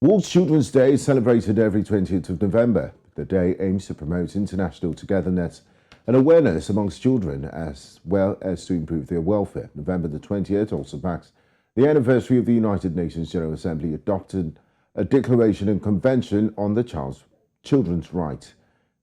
World Children's Day is celebrated every 20th of November. The day aims to promote international togetherness and awareness amongst children, as well as to improve their welfare. November the 20th also marks the anniversary of the United Nations General Assembly adopting a declaration and convention on the children's rights.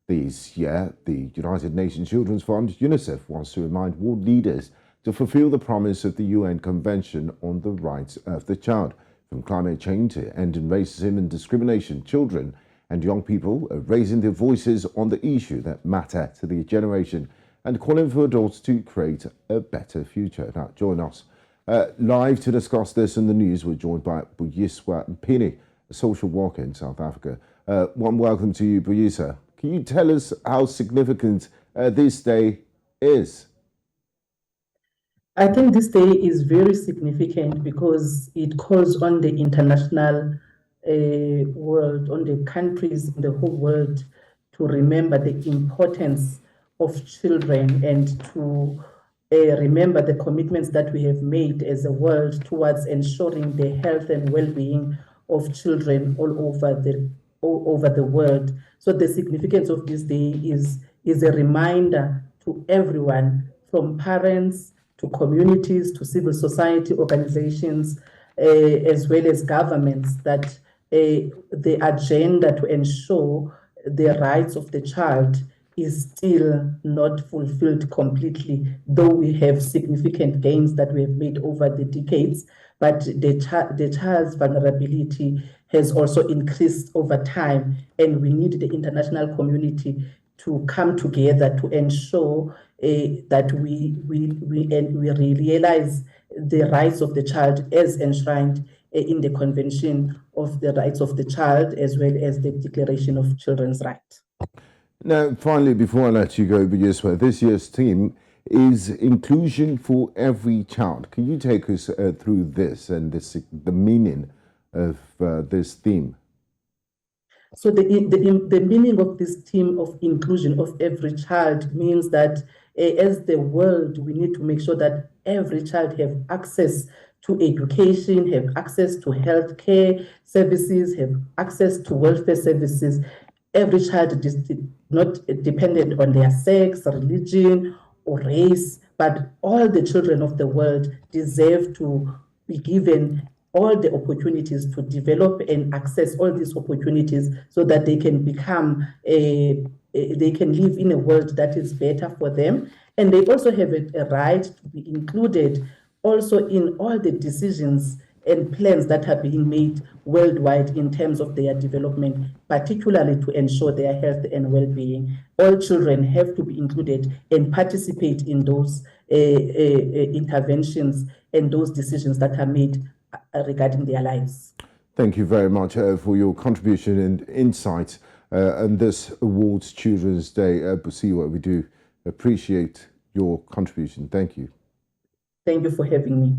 This year, the United Nations Children's Fund, UNICEF, wants to remind world leaders to fulfill the promise of the UN Convention on the Rights of the Child. From climate change to ending racism and discrimination, children and young people are raising their voices on the issue that matter to the generation and calling for adults to create a better future. Now, join us live to discuss this in the news. We're joined by Buyiswa Mpini, a social worker in South Africa. One welcome to you, Buyiswa. Can you tell us how significant this day is? I think this day is very significant because it calls on the international world, on the countries in the whole world to remember the importance of children and to remember the commitments that we have made as a world towards ensuring the health and well-being of children all over the world. So the significance of this day is a reminder to everyone, from parents to communities, to civil society organizations, as well as governments, that the agenda to ensure the rights of the child is still not fulfilled completely, though we have significant gains that we have made over the decades. But the child's vulnerability has also increased over time, and we need the international community to come together to ensure that we realize the rights of the child as enshrined in the Convention of the Rights of the Child, as well as the Declaration of Children's Rights. Now, finally, before I let you go, Buyiswa, this year's theme is inclusion for every child. Can you take us through this and the meaning of this theme? So the meaning of this theme of inclusion of every child means that as the world, we need to make sure that every child have access to education, have access to healthcare services, have access to welfare services. Every child is not dependent on their sex, religion, or race, but all the children of the world deserve to be given all the opportunities to develop and access all these opportunities so that they can become they can live in a world that is better for them. And they also have a right to be included also in all the decisions and plans that are being made worldwide in terms of their development, particularly to ensure their health and well-being. All children have to be included and participate in those interventions and those decisions that are made regarding their lives. Thank you very much for your contribution and insight on this Awards Children's Day. Buyiswa, we do appreciate your contribution. Thank you. Thank you for having me.